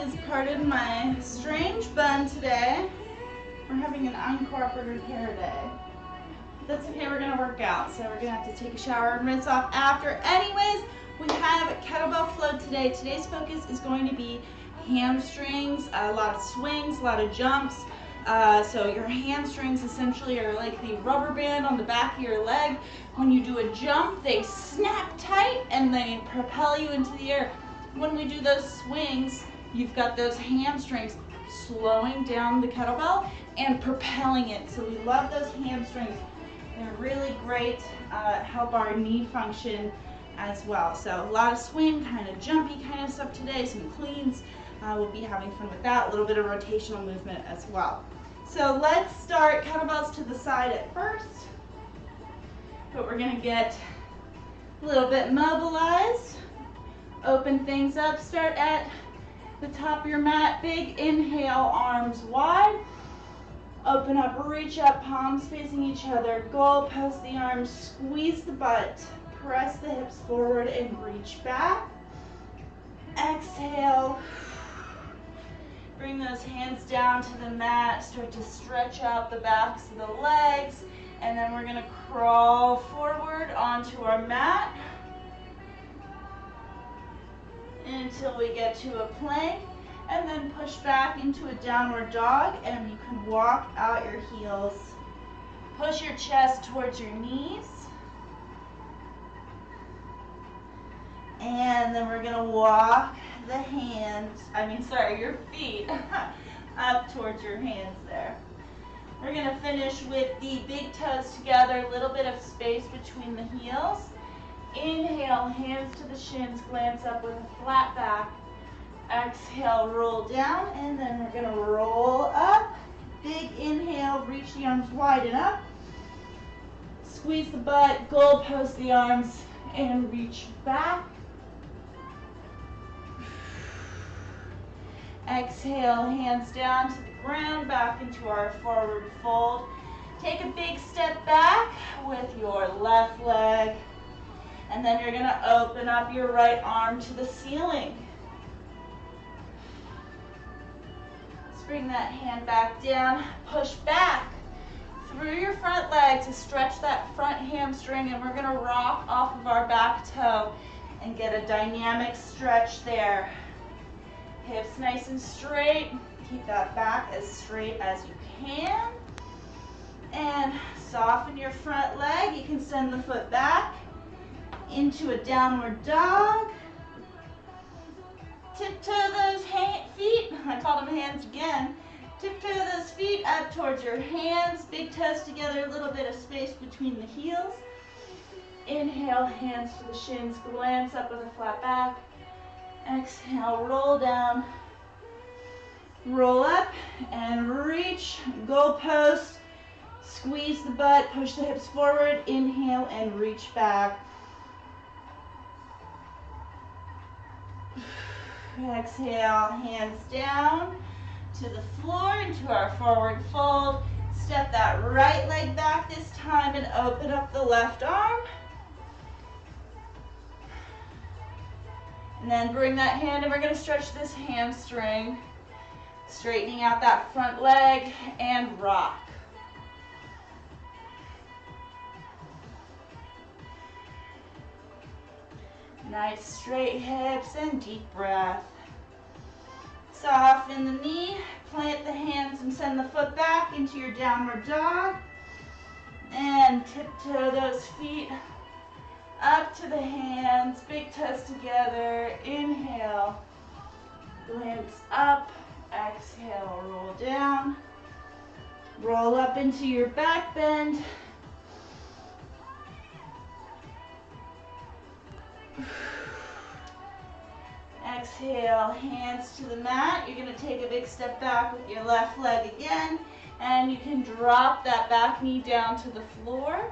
is, pardon my strange bun today. We're having an uncooperative hair day. That's okay, we're gonna work out. So we're gonna have to take a shower and rinse off after. Anyways, we have kettlebell flow today. Today's focus is going to be hamstrings, a lot of swings, a lot of jumps. So your hamstrings essentially are like the rubber band on the back of your leg. When you do a jump, they snap tight and they propel you into the air. When we do those swings, you've got those hamstrings slowing down the kettlebell and propelling it. So we love those hamstrings. They're really great, help our knee function as well. So a lot of swing, kind of jumpy kind of stuff today, some cleans. We'll be having fun with that, a little bit of rotational movement as well. So let's start kettlebells to the side at first, but we're gonna get a little bit mobilized, open things up, start at the top of your mat, big inhale, arms wide, open up, reach up, palms facing each other, goal post the arms, squeeze the butt, press the hips forward and reach back, exhale. Bring those hands down to the mat, start to stretch out the backs of the legs, and then we're going to crawl forward onto our mat until we get to a plank, and then push back into a downward dog, and you can walk out your heels. Push your chest towards your knees, and then we're going to walk the hands, your feet up towards your hands there. We're going to finish with the big toes together, a little bit of space between the heels. Inhale, hands to the shins, glance up with a flat back. Exhale, roll down, and then we're going to roll up. Big inhale, reach the arms wide and up. Squeeze the butt, goal post the arms, and reach back. Exhale, hands down to the ground, back into our forward fold. Take a big step back with your left leg, and then you're going to open up your right arm to the ceiling. Let's bring that hand back down, push back through your front leg to stretch that front hamstring, and we're going to rock off of our back toe and get a dynamic stretch there. Hips nice and straight. Keep that back as straight as you can. And soften your front leg. You can send the foot back into a downward dog. Tiptoe those feet. I called them hands again. Tiptoe those feet up towards your hands. Big toes together, a little bit of space between the heels. Inhale, hands to the shins. Glance up with a flat back. Exhale, roll down, roll up, and reach, goal post, squeeze the butt, push the hips forward, inhale, and reach back. Exhale, hands down to the floor, into our forward fold. Step that right leg back this time and open up the left arm. And then bring that hand, and we're going to stretch this hamstring, straightening out that front leg, and rock. Nice straight hips and deep breath. Soften the knee, plant the hands and send the foot back into your downward dog. And tiptoe those feet up to the hands, big toes together. Inhale, glance up. Exhale, roll down. Roll up into your back bend. Exhale, hands to the mat. You're going to take a big step back with your left leg again, and you can drop that back knee down to the floor.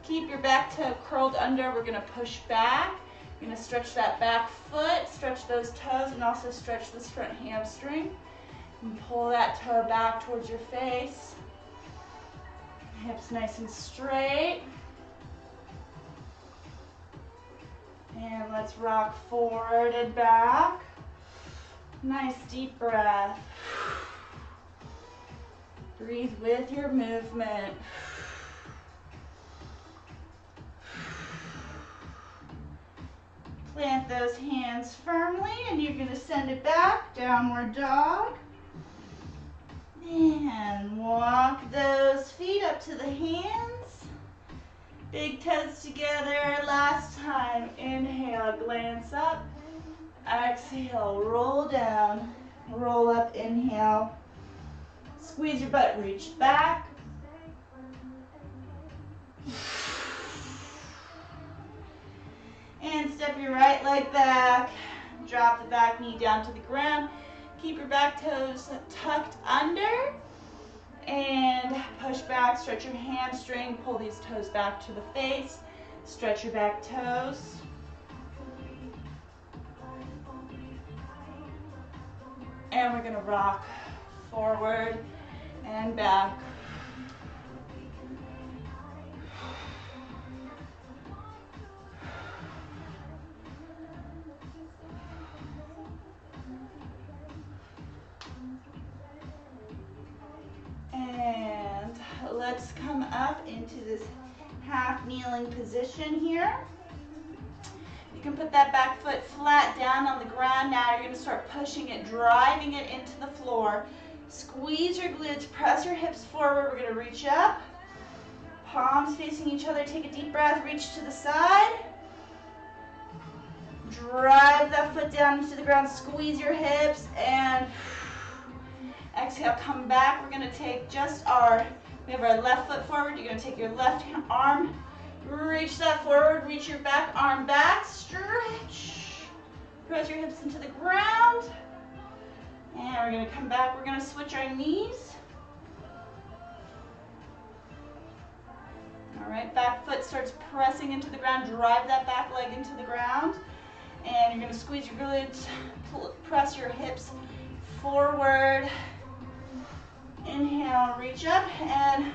Keep your back toe curled under. We're going to push back. You're going to stretch that back foot, stretch those toes, and also stretch this front hamstring. And pull that toe back towards your face. Hips nice and straight. And let's rock forward and back. Nice deep breath. Breathe with your movement. Plant those hands firmly and you're going to send it back, downward dog. And walk those feet up to the hands. Big toes together. Last time. Inhale, glance up. Exhale, roll down. Roll up, inhale. Squeeze your butt, reach back. And step your right leg back. Drop the back knee down to the ground. Keep your back toes tucked under. And push back, stretch your hamstring. Pull these toes back to the face. Stretch your back toes. And we're going to rock forward and back. And let's come up into this half kneeling position here. You can put that back foot flat down on the ground. Now you're going to start pushing it, driving it into the floor. Squeeze your glutes, press your hips forward. We're going to reach up. Palms facing each other. Take a deep breath, reach to the side. Drive that foot down into the ground. Squeeze your hips and exhale, come back. We're going to take we have our left foot forward. You're going to take your left arm, reach that forward, reach your back arm back, stretch. Press your hips into the ground. And we're going to come back. We're going to switch our knees. All right, back foot starts pressing into the ground. Drive that back leg into the ground. And you're going to squeeze your glutes, press your hips forward. Inhale, reach up and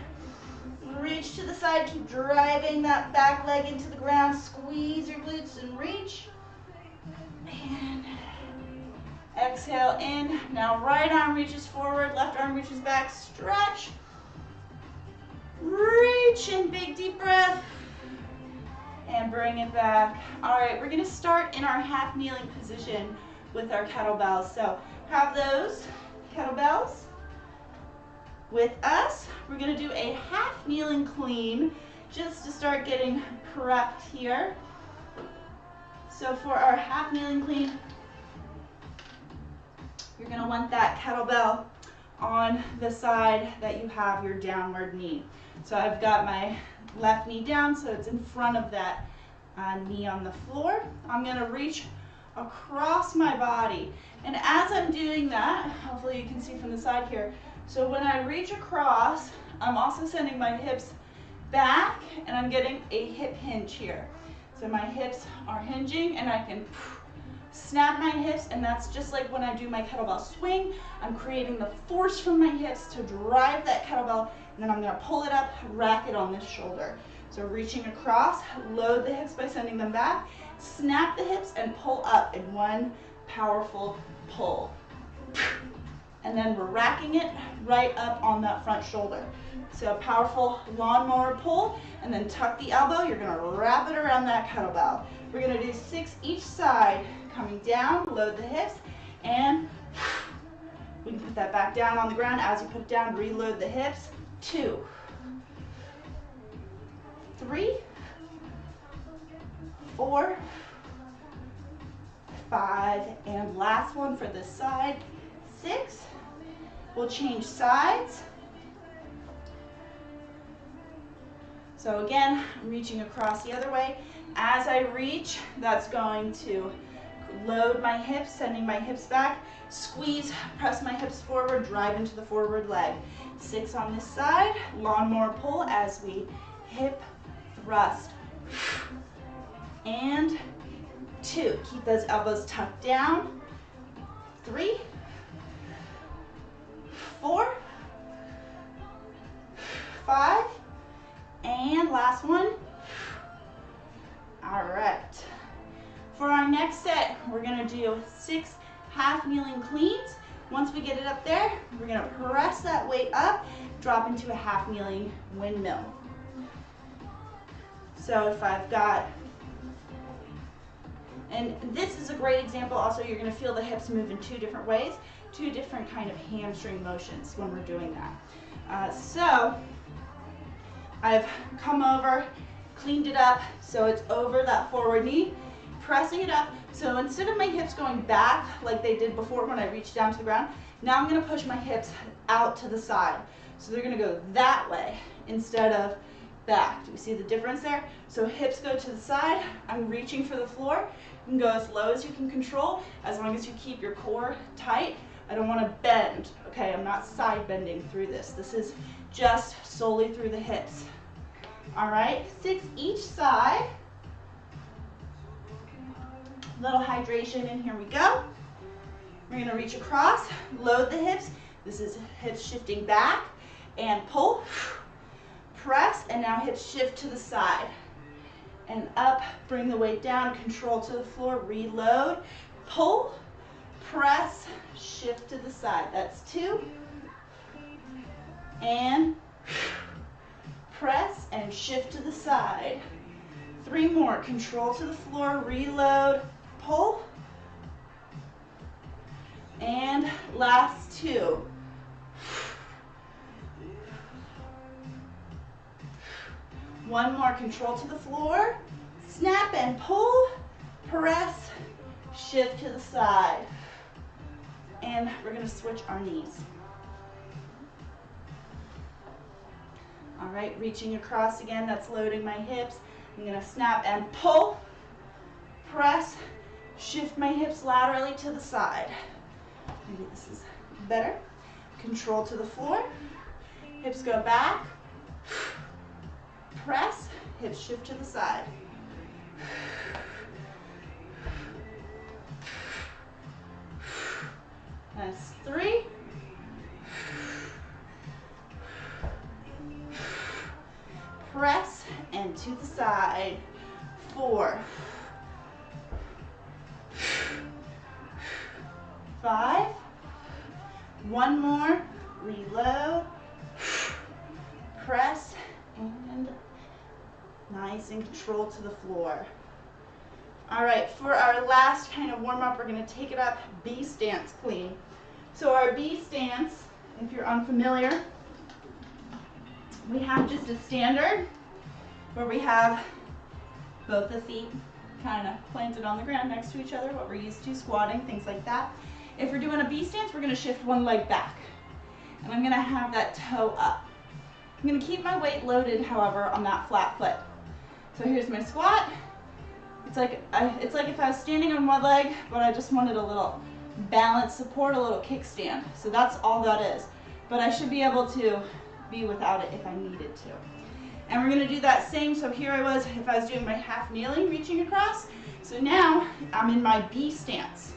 reach to the side. Keep driving that back leg into the ground. Squeeze your glutes and reach. And exhale in. Now right arm reaches forward, left arm reaches back. Stretch. Reach in, big deep breath. And bring it back. All right, we're going to start in our half kneeling position with our kettlebells. So have those kettlebells with us. We're going to do a half kneeling clean just to start getting prepped here. So for our half kneeling clean, you're going to want that kettlebell on the side that you have your downward knee. So I've got my left knee down, so it's in front of that knee on the floor. I'm going to reach across my body. And as I'm doing that, hopefully you can see from the side here, so when I reach across, I'm also sending my hips back and I'm getting a hip hinge here. So my hips are hinging and I can snap my hips, and that's just like when I do my kettlebell swing. I'm creating the force from my hips to drive that kettlebell, and then I'm going to pull it up, rack it on this shoulder. So reaching across, load the hips by sending them back, snap the hips and pull up in one powerful pull. And then we're racking it right up on that front shoulder. So powerful lawnmower pull, and then tuck the elbow. You're going to wrap it around that kettlebell. We're going to do 6 each side, coming down, load the hips, and we can put that back down on the ground. As you put it down, reload the hips. 2, 3, 4, 5, and last one for this side, 6. We'll change sides. So again, I'm reaching across the other way. As I reach, that's going to load my hips, sending my hips back, squeeze, press my hips forward, drive into the forward leg. 6 on this side, lawnmower pull as we hip thrust. And 2, keep those elbows tucked down. 3, 4, 5, and last one. All right. For our next set, we're going to do 6 half kneeling cleans. Once we get it up there, we're gonna press that weight up, drop into a half kneeling windmill. So if I've got, and this is a great example also, you're gonna feel the hips move in two different ways, two different kind of hamstring motions when we're doing that. So I've come over, cleaned it up, so it's over that forward knee, pressing it up. So instead of my hips going back like they did before when I reached down to the ground, now I'm gonna push my hips out to the side. So they're gonna go that way instead of back. Do you see the difference there? So hips go to the side, I'm reaching for the floor. You can go as low as you can control, as long as you keep your core tight. I don't wanna bend, okay? I'm not side bending through this. This is just solely through the hips. All right, 6 each side. Little hydration, and here we go. We're gonna reach across, load the hips. This is hips shifting back and pull, press, and now hips shift to the side. And up, bring the weight down, control to the floor, reload, pull, press, shift to the side. That's 2. And press and shift to the side. 3 more, control to the floor, reload, pull. And last 2. One more, control to the floor, snap and pull, press, shift to the side. And we're gonna switch our knees. All right, reaching across again, that's loading my hips. I'm gonna snap and pull, press, shift my hips laterally to the side. Maybe this is better. Control to the floor, hips go back, press, hips shift to the side. That's 3. Press and to the side. 4. 5. One more. Reload. Press and nice and control to the floor. All right, for our last kind of warm up, we're going to take it up B stance clean. So our B stance, if you're unfamiliar, we have just a standard where we have both the feet kind of planted on the ground next to each other, what we're used to, squatting, things like that. If we're doing a B stance, we're going to shift one leg back. And I'm going to have that toe up. I'm going to keep my weight loaded, however, on that flat foot. So here's my squat. It's like if I was standing on one leg, but I just wanted a little balance support, a little kickstand. So that's all that is. But I should be able to be without it if I needed to. And we're going to do that same. So here I was, if I was doing my half kneeling, reaching across. So now I'm in my B stance.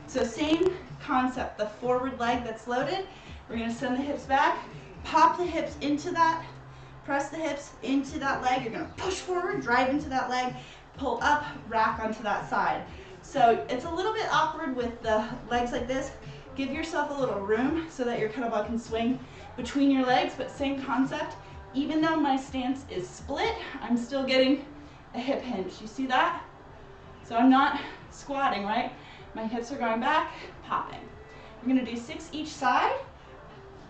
So same concept, the forward leg that's loaded. We're going to send the hips back, pop the hips into that, press the hips into that leg. You're going to push forward, drive into that leg, pull up, rack onto that side. So it's a little bit awkward with the legs like this. Give yourself a little room so that your kettlebell can swing between your legs, but same concept. Even though my stance is split, I'm still getting a hip hinge. You see that? So I'm not squatting, right? My hips are going back, popping. We're going to do 6 each side.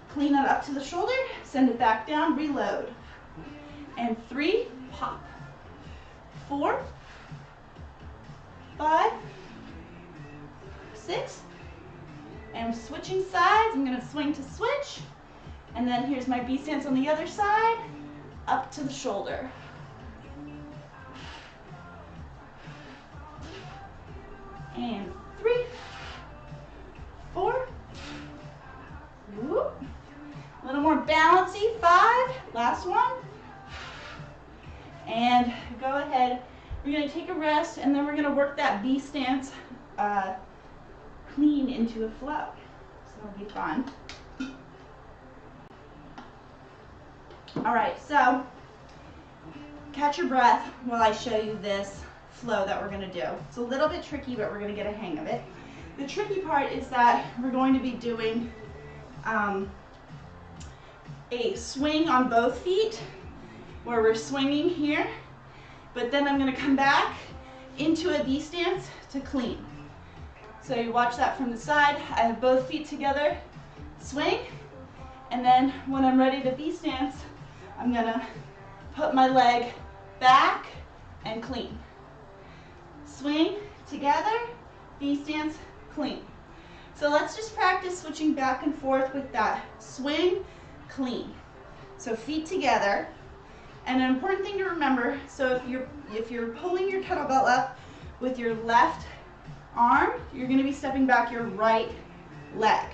Clean that up to the shoulder, send it back down, reload. And 3, pop. 4, 5, 6, and switching sides. I'm going to swing to switch, and then here's my B stance on the other side, up to the shoulder. And 3, 4, whoop. A little more bouncy, 5, last one. And go ahead, we're going to take a rest, and then we're going to work that B stance clean into a flow. So it'll be fun. All right, so catch your breath while I show you this flow that we're going to do. It's a little bit tricky, but we're going to get a hang of it. The tricky part is that we're going to be doing a swing on both feet, where we're swinging here, but then I'm going to come back into a B stance to clean. So you watch that from the side. I have both feet together, swing, and then when I'm ready to B stance, I'm going to put my leg back and clean. Swing, together, B stance, clean. So let's just practice switching back and forth with that. Swing, clean. So feet together. And an important thing to remember, so if you're pulling your kettlebell up with your left arm, you're going to be stepping back your right leg.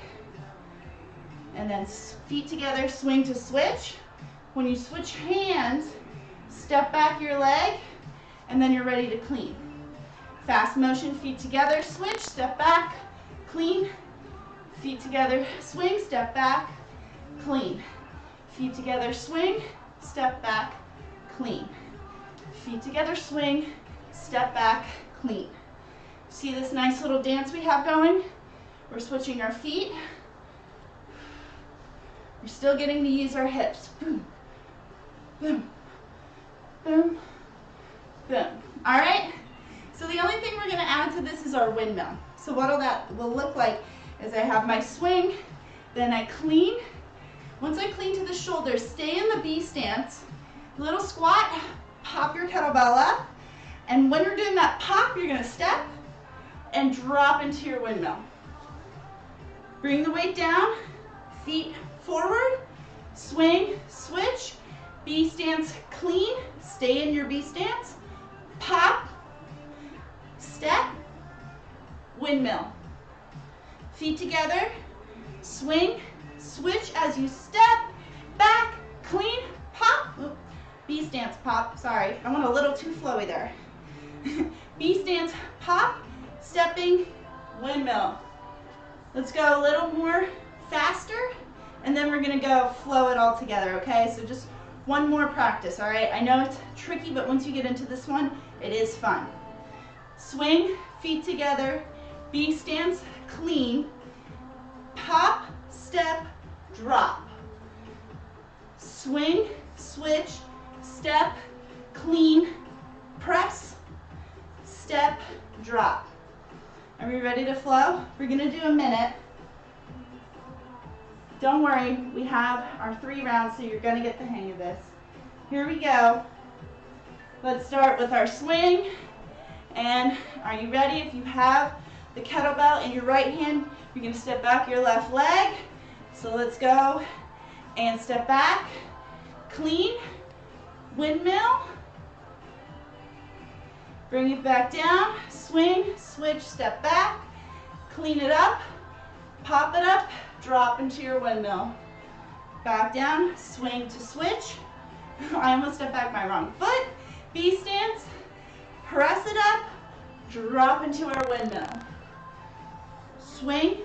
And then feet together, swing to switch. When you switch hands, step back your leg, and then you're ready to clean. Fast motion, feet together, switch, step back, clean. Feet together, swing, step back, clean. Feet together, swing, step back, clean. Feet together, swing, step back, clean. See this nice little dance we have going? We're switching our feet. We're still getting to use our hips. Boom, boom, boom, boom. All right? So the only thing we're going to add to this is our windmill. So what that will look like is I have my swing, then I clean. Once I clean to the shoulders, stay in the B stance. Little squat, pop your kettlebell up, and when you're doing that pop, you're going to step and drop into your windmill. Bring the weight down, feet forward, swing, switch, B stance, clean, stay in your B stance, pop, step, windmill. Feet together, swing, switch as you step, back, clean, pop. Oop. B stance, pop, sorry, I went a little too flowy there. B stance, pop, stepping, windmill. Let's go a little more faster, and then we're gonna go flow it all together, okay? So just one more practice, all right? I know it's tricky, but once you get into this one, it is fun. Swing, feet together, B stance, clean, pop, step, drop. Swing, switch, step, clean, press, step, drop. Are we ready to flow? We're gonna do a minute. Don't worry, we have our 3 rounds, so you're gonna get the hang of this. Here we go. Let's start with our swing. And are you ready? If you have the kettlebell in your right hand, you're gonna step back your left leg. So let's go and step back, clean, windmill, bring it back down, swing, switch, step back, clean it up, pop it up, drop into your windmill. Back down, swing to switch. I almost stepped back my wrong foot. B stance, press it up, drop into our windmill. Swing,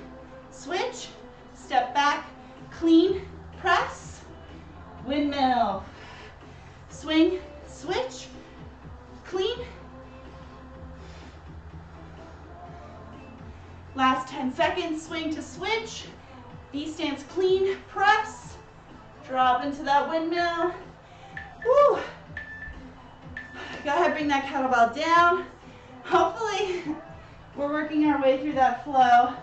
switch, step back, clean, press, windmill. Swing, switch, clean. Last 10 seconds, swing to switch, B stance, clean, press, drop into that windmill. Woo. Go ahead, bring that kettlebell down. Hopefully, we're working our way through that flow.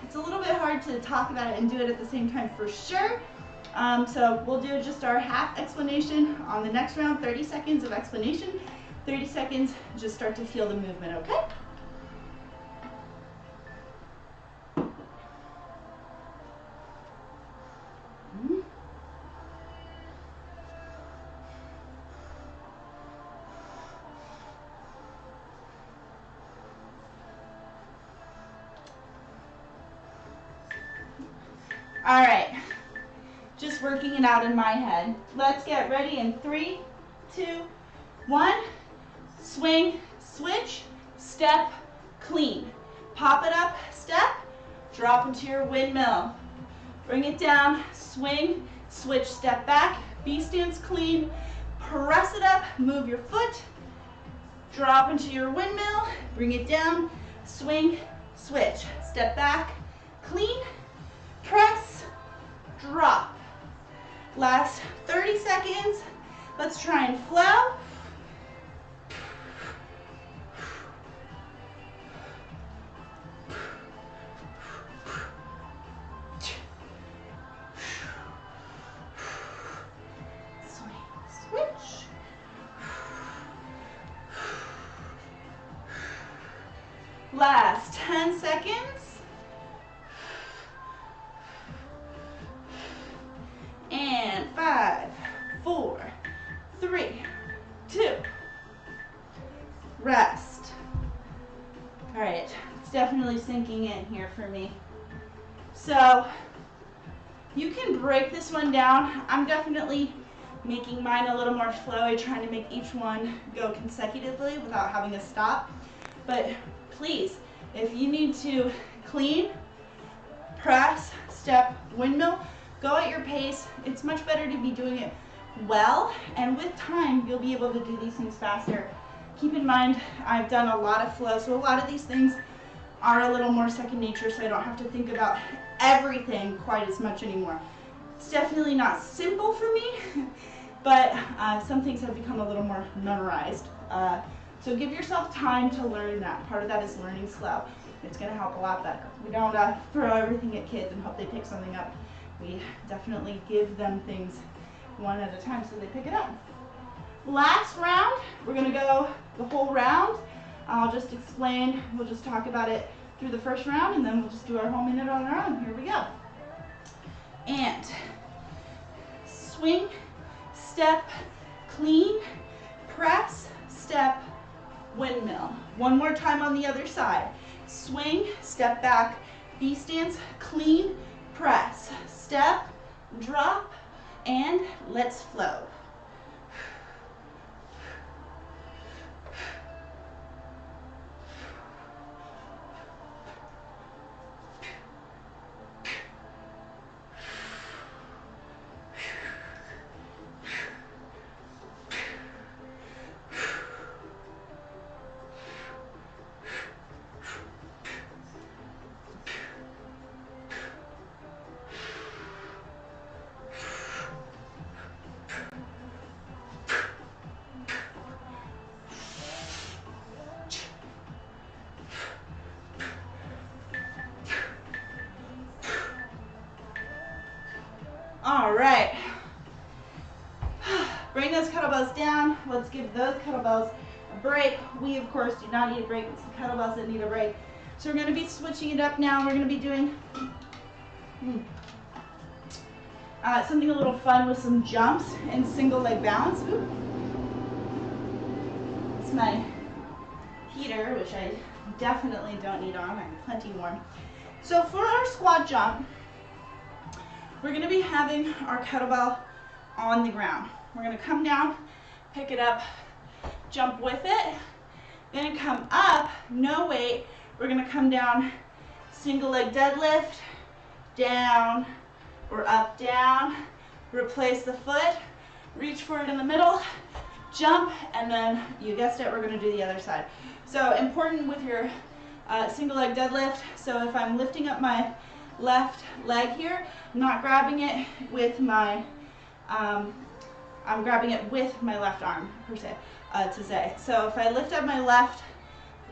It's a little bit hard to talk about it and do it at the same time for sure. So we'll do just our half explanation on the next round, 30 seconds of explanation, 30 seconds, just start to feel the movement, okay? All right, just working it out in my head. Let's get ready in 3, 2, 1. Swing, switch, step, clean. Pop it up, step, drop into your windmill. Bring it down, swing, switch, step back, B stance, clean. Press it up, move your foot, drop into your windmill, bring it down, swing, switch. Step back, clean, press, drop. Last 30 seconds. Let's try and flow. Switch. Last 10 seconds. And 5, 4, 3, 2. Rest. All right, it's definitely sinking in here for me. So you can break this one down. I'm definitely making mine a little more flowy, trying to make each one go consecutively without having to stop. But please, if you need to clean, press, step, windmill, go at your pace. It's much better to be doing it well, and with time, you'll be able to do these things faster. Keep in mind, I've done a lot of flow, so a lot of these things are a little more second nature, so I don't have to think about everything quite as much anymore. It's definitely not simple for me, but some things have become a little more memorized. So give yourself time to learn that. Part of that is learning slow. It's going to help a lot better. We don't throw everything at kids and hope they pick something up. We definitely give them things one at a time so they pick it up. Last round, we're going to go the whole round. I'll just explain, we'll just talk about it through the first round, and then we'll just do our whole minute on our own. Here we go. And swing, step, clean, press, step, windmill. One more time on the other side. Swing, step back, B stance, clean, press, step, drop, and let's flow. All right, bring those kettlebells down. Let's give those kettlebells a break. We, of course, do not need a break. It's the kettlebells that need a break. So we're going to be switching it up now. We're going to be doing something a little fun with some jumps and single leg balance. Ooh. It's my heater, which I definitely don't need on. I'm plenty warm. So for our squat jump, we're going to be having our kettlebell on the ground. We're going to come down, pick it up, jump with it, then come up, no weight. We're going to come down, single leg deadlift, down, or up, down, replace the foot, reach for it in the middle, jump, and then you guessed it, we're going to do the other side. So important with your single leg deadlift. So if I'm lifting up my left leg here, I'm not grabbing it with my, I'm grabbing it with my left arm, per se, to say. So if I lift up my left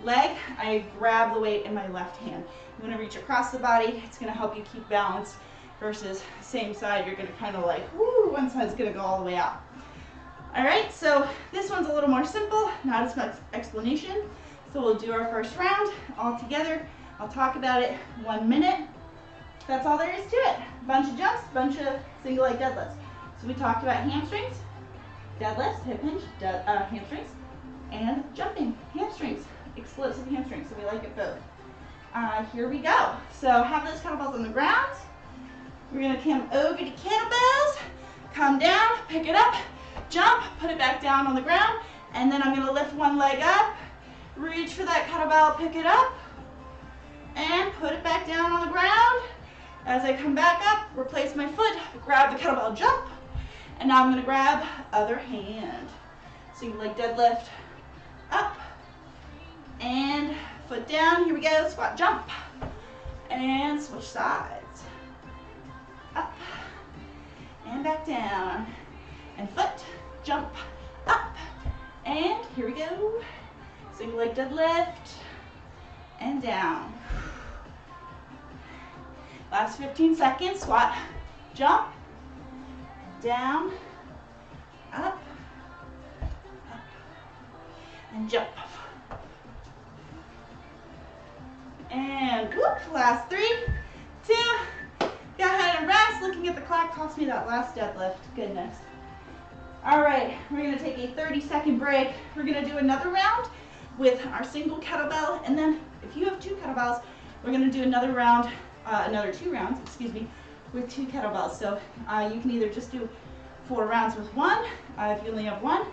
leg, I grab the weight in my left hand. You want to reach across the body. It's going to help you keep balance versus same side. You're going to kind of like, woo, one side's going to go all the way out. All right, so this one's a little more simple, not as much explanation. So we'll do our first round all together. I'll talk about it 1 minute. That's all there is to it. Bunch of jumps, bunch of single leg deadlifts. So we talked about hamstrings, deadlifts, hip hinge, hamstrings, and jumping, hamstrings, explosive hamstrings. So we like it both. Here we go. So have those kettlebells on the ground. We're gonna come over to kettlebells, come down, pick it up, jump, put it back down on the ground, and then I'm gonna lift one leg up, reach for that kettlebell, pick it up, and put it back down on the ground. As I come back up, replace my foot, grab the kettlebell, jump, and now I'm going to grab other hand. Single leg deadlift, up, and foot down. Here we go, squat, jump. And switch sides. Up and back down. And foot, jump, up. And here we go. Single leg deadlift and down. Last 15 seconds, squat, jump, down, up, and jump. And whoop, last 3, 2, go ahead and rest. Looking at the clock cost me that last deadlift, goodness. All right, we're gonna take a 30-second break. We're gonna do another round with our single kettlebell, and then if you have 2 kettlebells, we're gonna do another round, another 2 rounds, excuse me, with 2 kettlebells. So you can either just do 4 rounds with 1, if you only have 1,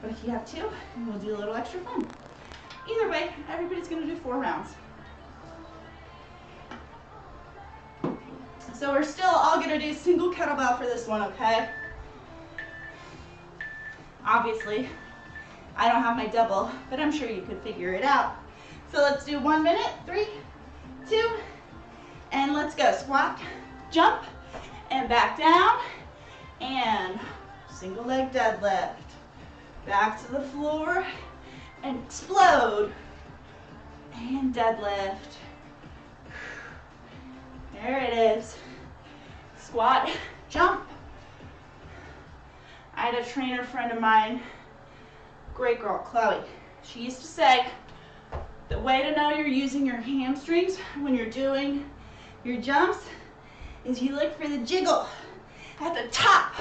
but if you have 2, we'll do a little extra fun. Either way, everybody's gonna do 4 rounds. So we're still all gonna do single kettlebell for this one, okay? Obviously, I don't have my double, but I'm sure you could figure it out. So let's do 1 minute, 3, 2, and let's go. Squat, jump, and back down, and single leg deadlift. Back to the floor, and explode, and deadlift. There it is. Squat, jump. I had a trainer friend of mine, great girl, Chloe. She used to say, the way to know you're using your hamstrings when you're doing your jumps is you look for the jiggle at the top.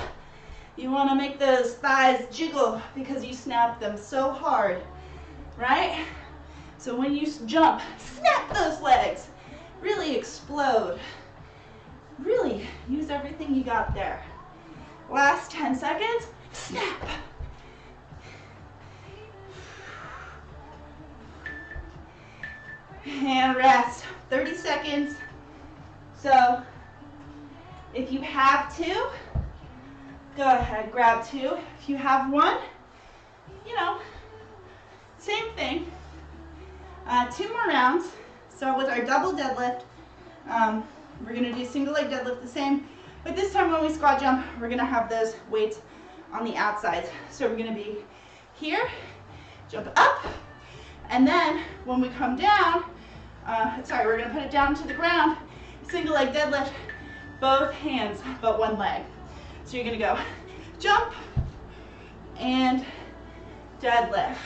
You want to make those thighs jiggle because you snap them so hard, right? So when you jump, snap those legs. Really explode. Really use everything you got there. Last 10 seconds, snap. And rest, 30 seconds. So if you have 2, go ahead, grab 2. If you have 1, you know, same thing. 2 more rounds. So with our double deadlift, we're gonna do single leg deadlift the same, but this time when we squat jump, we're gonna have those weights on the outsides. So we're gonna be here, jump up, and then when we come down, we're gonna put it down to the ground, single leg deadlift, both hands, but 1 leg. So you're gonna go jump and deadlift.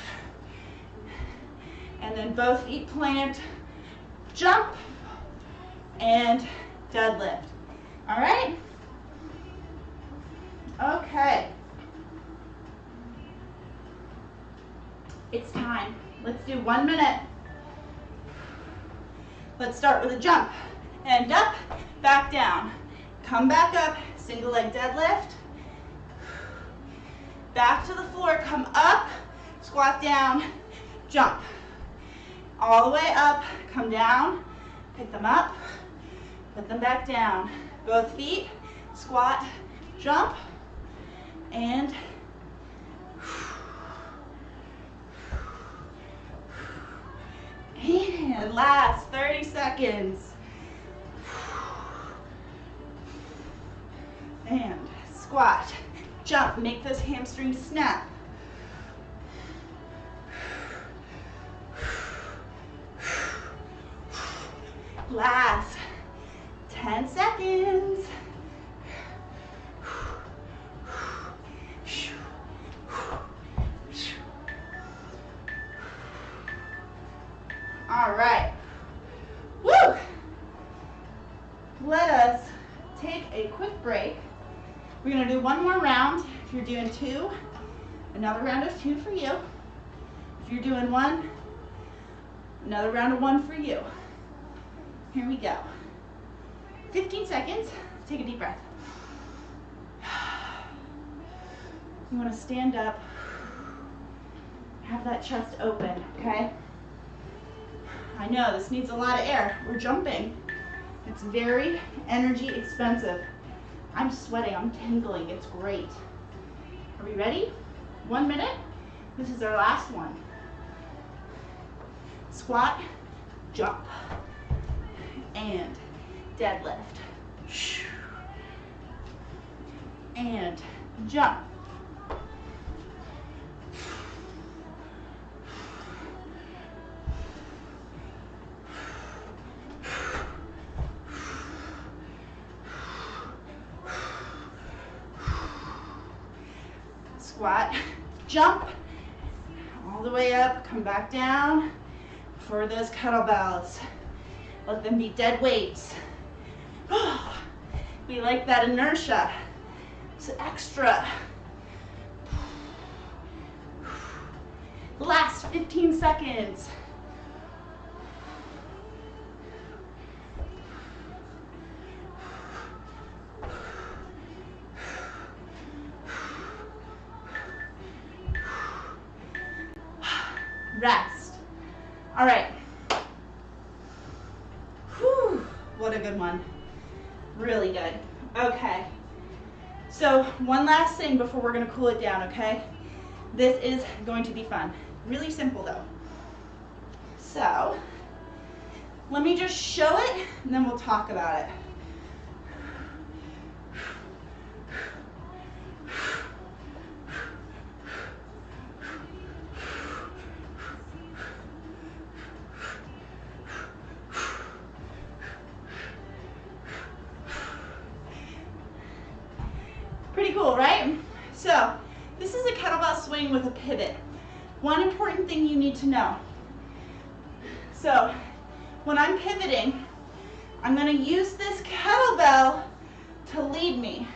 And then both feet plant, jump and deadlift. All right? Okay. It's time. Let's do 1 minute. Let's start with a jump. And up, back down. Come back up, single leg deadlift. Back to the floor, come up, squat down, jump. All the way up, come down, pick them up, put them back down. Both feet, squat, jump, and last 30 seconds. And squat, jump, make those hamstrings snap. Last 10 seconds. All right. Woo! Let us take a quick break. We're going to do 1 more round. If you're doing 2, another round of 2 for you. If you're doing 1, another round of 1 for you. Here we go. 15 seconds. Take a deep breath. You want to stand up. Have that chest open, okay? I know this needs a lot of air. We're jumping. It's very energy expensive. I'm sweating. I'm tingling. It's great. Are we ready? 1 minute. This is our last one. Squat, jump, and deadlift, and jump. Squat, jump, all the way up, come back down for those kettlebells. Let them be dead weights. We like that inertia. It's extra. Last 15 seconds. Rest. All right. Whew, what a good one. Really good. Okay. So one last thing before we're going to cool it down, okay? This is going to be fun. Really simple though. So let me just show it and then we'll talk about it. Pretty cool, right? So this is a kettlebell swing with a pivot. One important thing you need to know. So when I'm pivoting, I'm going to use this kettlebell to lead me.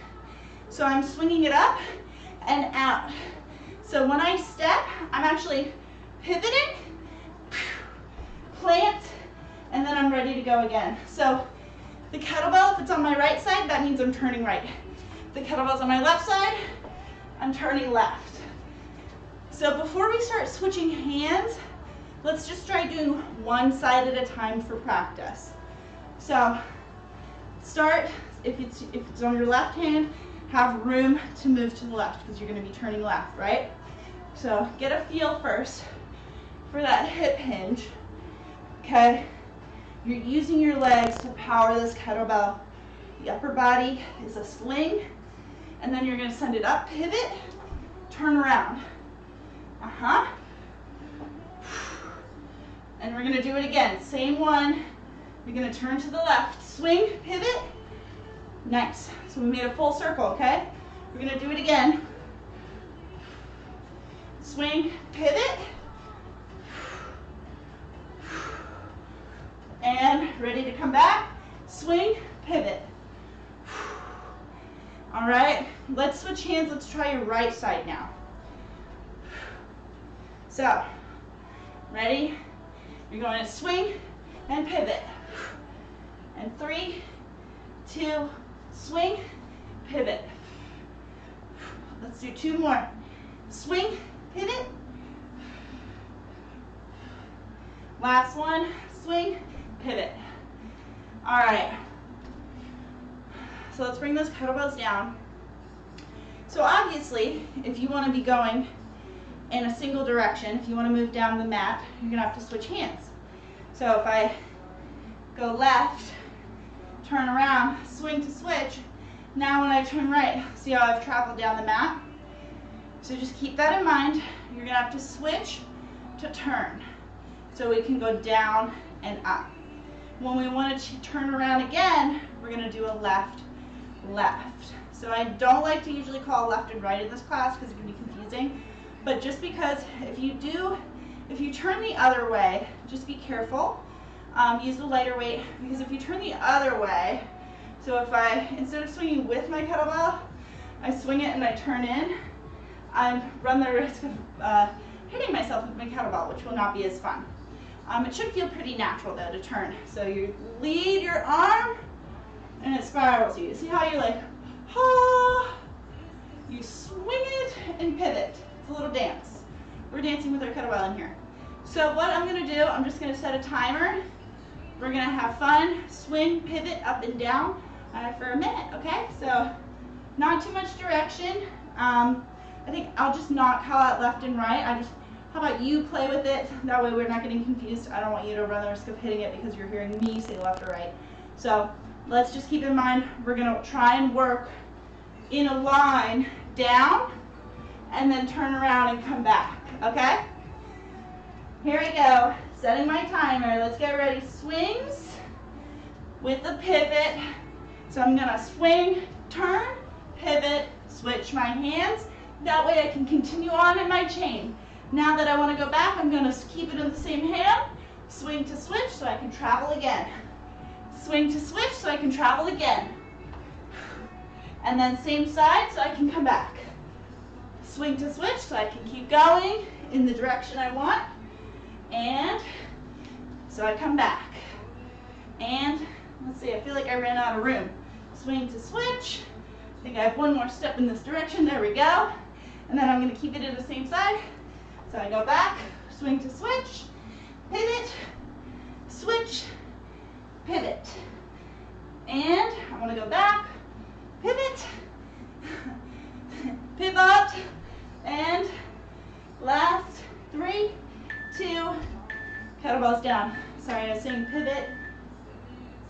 So I'm swinging it up and out. So when I step, I'm actually pivoting, plant, and then I'm ready to go again. So the kettlebell, if it's on my right side, that means I'm turning right. The kettlebell's on my left side, I'm turning left. So before we start switching hands, let's just try doing one side at a time for practice. So start, if it's on your left hand, have room to move to the left because you're going to be turning left, right? So get a feel first for that hip hinge, okay? You're using your legs to power this kettlebell. The upper body is a sling, and then you're going to send it up, pivot, turn around. And we're going to do it again. Same one. We're going to turn to the left. Swing, pivot. Nice. So we made a full circle, okay? We're going to do it again. Swing, pivot. And ready to come back. Swing, pivot. All right, let's switch hands. Let's try your right side now. So, ready? You're going to swing and pivot. And 3, 2, swing, pivot. Let's do 2 more. Swing, pivot. Last one, swing, pivot. All right. So let's bring those kettlebells down. So obviously, if you want to be going in a single direction, if you want to move down the mat, you're going to have to switch hands. So if I go left, turn around, swing to switch, now when I turn right, see how I've traveled down the mat? So just keep that in mind. You're going to have to switch to turn. So we can go down and up. When we want to turn around again, we're going to do a left, left. So I don't like to usually call left and right in this class because it can be confusing. But just because if you turn the other way, just be careful. Use the lighter weight, because if you turn the other way, so if I, instead of swinging with my kettlebell, I swing it and I turn in, I run the risk of hitting myself with my kettlebell, which will not be as fun. It should feel pretty natural though to turn. So you lead your arm and it spirals you. See how you're like, ah, you swing it and pivot. It's a little dance. We're dancing with our kettlebell in here. So what I'm going to do, I'm just going to set a timer. We're going to have fun, swing, pivot, up and down for a minute, okay? So not too much direction. I think I'll just not call out left and right. I just How about you play with it? That way we're not getting confused. I don't want you to run the risk of hitting it because you're hearing me say left or right. So let's just keep in mind, we're gonna try and work in a line down and then turn around and come back, okay? Here we go, setting my timer. Let's get ready. Swings with the pivot. So I'm gonna swing, turn, pivot, switch my hands. That way I can continue on in my chain. Now that I wanna go back, I'm gonna keep it in the same hand. Swing to switch so I can travel again. Swing to switch so I can travel again. And then same side so I can come back. Swing to switch so I can keep going in the direction I want. And so I come back. And let's see, I feel like I ran out of room. Swing to switch. I think I have one more step in this direction. There we go. And then I'm going to keep it in the same side. So I go back, swing to switch, pivot, switch, pivot. And I want to go back, pivot, pivot, and last 3, 2, kettlebells down. Sorry, I was saying pivot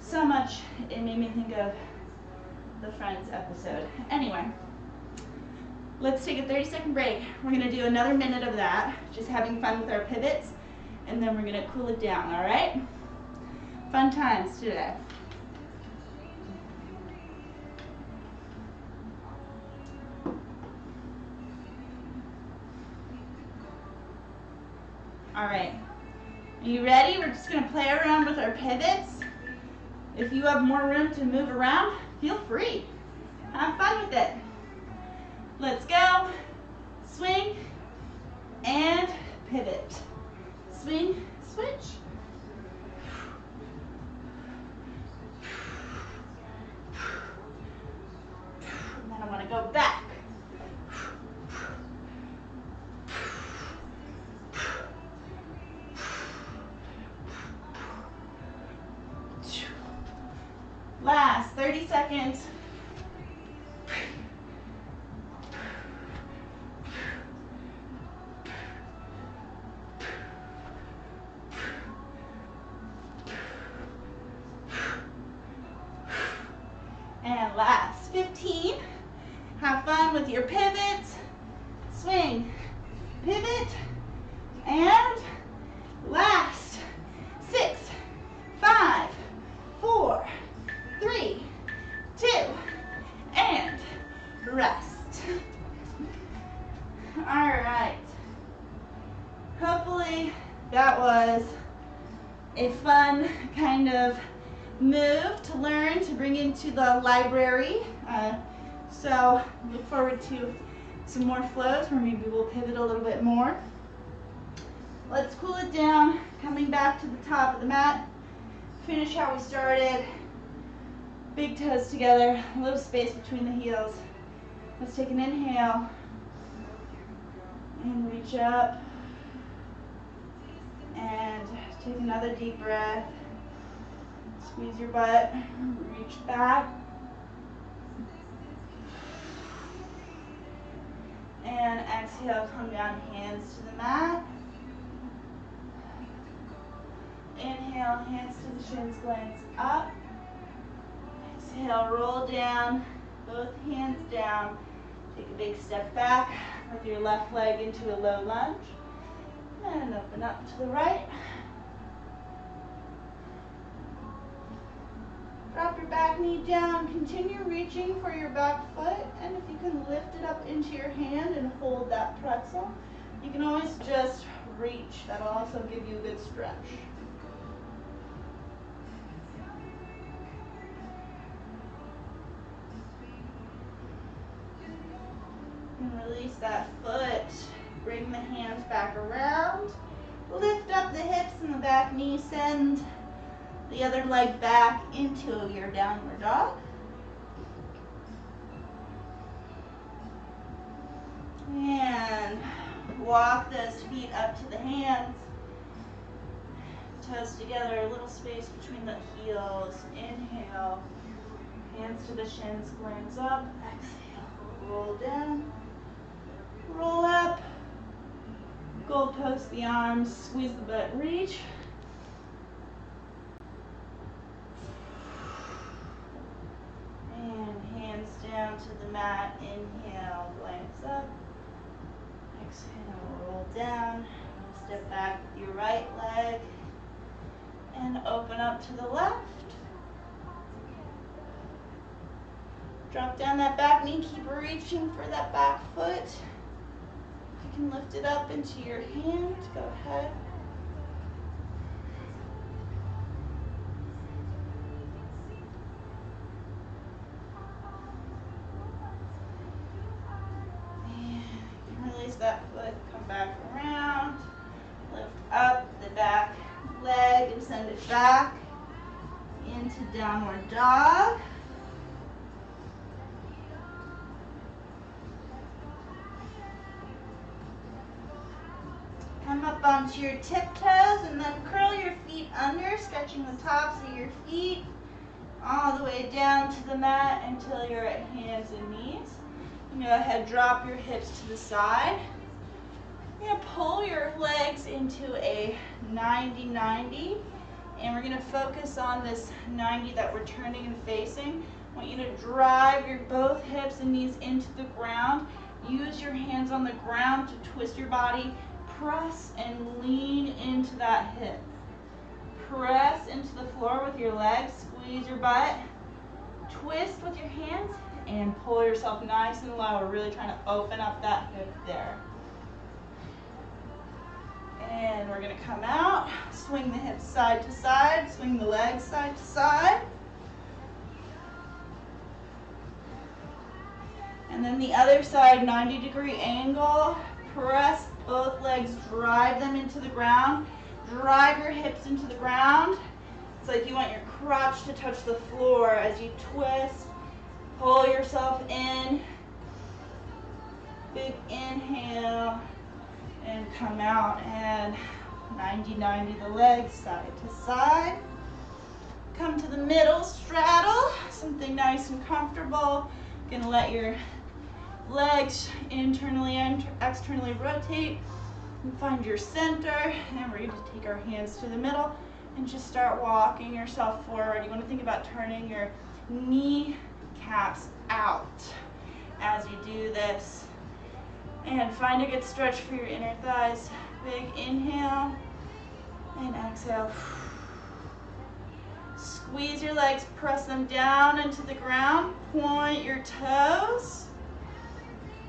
so much, it made me think of the Friends episode. Anyway, let's take a 30-second break. We're gonna do another minute of that, just having fun with our pivots, and then we're gonna cool it down, all right? Fun times today. All right, are you ready? We're just gonna play around with our pivots. If you have more room to move around, feel free. Have fun with it. Let's go. Swing and pivot. Swing, switch. And then I want to go back. Last 30 seconds. And last 15. Have fun with your pivots. Swing, pivot, and last 6, 5, 4, 3, 2, and rest. All right. Hopefully that was a fun kind of move to learn to bring into the library. So look forward to some more flows where maybe we'll pivot a little bit more. Let's cool it down, coming back to the top of the mat. Finish how we started. Big toes together, a little space between the heels. Let's take an inhale and reach up. And take another deep breath. Squeeze your butt, reach back. And exhale, come down, hands to the mat. Inhale, hands to the shins, glance up. Exhale, roll down, both hands down. Take a big step back with your left leg into a low lunge. And open up to the right. Drop your back knee down. Continue reaching for your back foot. And if you can lift it up into your hand and hold that pretzel, you can always just reach. That'll also give you a good stretch. And release that foot. Bring the hands back around. Lift up the hips and the back knee. Send the other leg back into your downward dog. And walk those feet up to the hands. Toes together, a little space between the heels. Inhale. Hands to the shins, glance up. Exhale. Roll down. Roll up. Goalpost the arms, squeeze the butt, reach. And hands down to the mat. Inhale, glance up. Exhale, roll down. Step back with your right leg. And open up to the left. Drop down that back knee. Keep reaching for that back foot. You can lift it up into your hand. Go ahead. And release that foot. Come back around. Lift up the back leg and send it back into downward dog. Come up onto your tiptoes and then curl your feet under, stretching the tops of your feet all the way down to the mat until you're at hands and knees. And go ahead, drop your hips to the side. You're going to pull your legs into a 90-90, and we're going to focus on this 90 that we're turning and facing. I want you to drive your both hips and knees into the ground. Use your hands on the ground to twist your body. Press and lean into that hip. Press into the floor with your legs. Squeeze your butt. Twist with your hands and pull yourself nice and low. We're really trying to open up that hip there. And we're going to come out. Swing the hips side to side. Swing the legs side to side. And then the other side, 90-degree angle. Press both legs, drive them into the ground. Drive your hips into the ground. It's like you want your crotch to touch the floor as you twist. Pull yourself in. Big inhale. And come out and 90-90 the legs side to side. Come to the middle, straddle. Something nice and comfortable. Gonna let your legs internally and externally rotate and find your center. And we're going to take our hands to the middle and just start walking yourself forward. You want to think about turning your kneecaps out as you do this. And find a good stretch for your inner thighs. Big inhale and exhale. Squeeze your legs, press them down into the ground. Point your toes.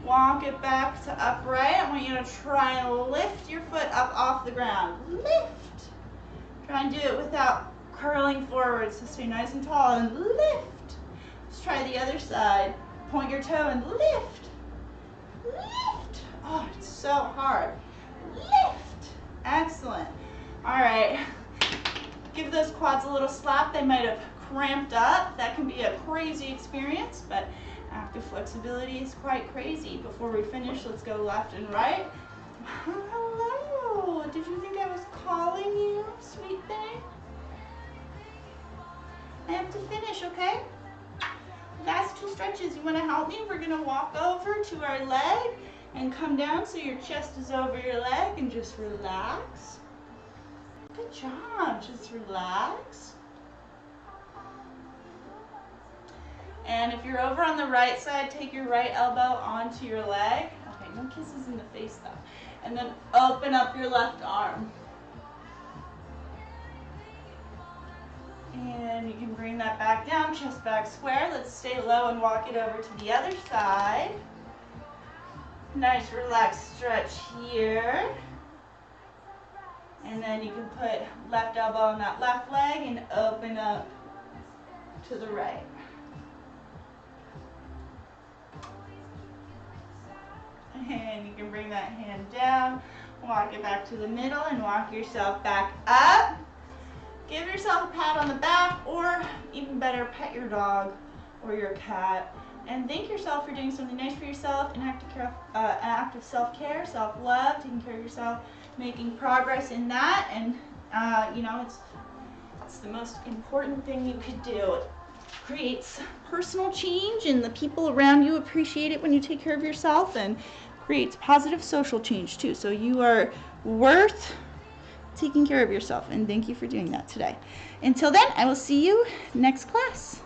Walk it back to upright. I want you to try and lift your foot up off the ground. Lift. Try and do it without curling forward. So stay nice and tall and lift. Let's try the other side. Point your toe and lift. Lift. Oh, it's so hard. Lift. Excellent. All right. Give those quads a little slap. They might have cramped up. That can be a crazy experience, but active flexibility is quite crazy. Before we finish, let's go left and right. Hello. Did you think I was calling you, sweet thing? I have to finish, okay? Last two stretches. You want to help me? We're going to walk over to our leg and come down so your chest is over your leg and just relax. Good job. Just relax. And if you're over on the right side, take your right elbow onto your leg. Okay, no kisses in the face though. And then open up your left arm. And you can bring that back down, chest back square. Let's stay low and walk it over to the other side. Nice relaxed stretch here. And then you can put left elbow on that left leg and open up to the right. And you can bring that hand down, walk it back to the middle, and walk yourself back up. Give yourself a pat on the back, or even better, pet your dog or your cat. And thank yourself for doing something nice for yourself, an act of self-care, self-love, taking care of yourself, making progress in that. And you know, it's the most important thing you could do. It creates personal change, and the people around you appreciate it when you take care of yourself. And creates positive social change too. So you are worth taking care of yourself, and thank you for doing that today. Until then, I will see you next class.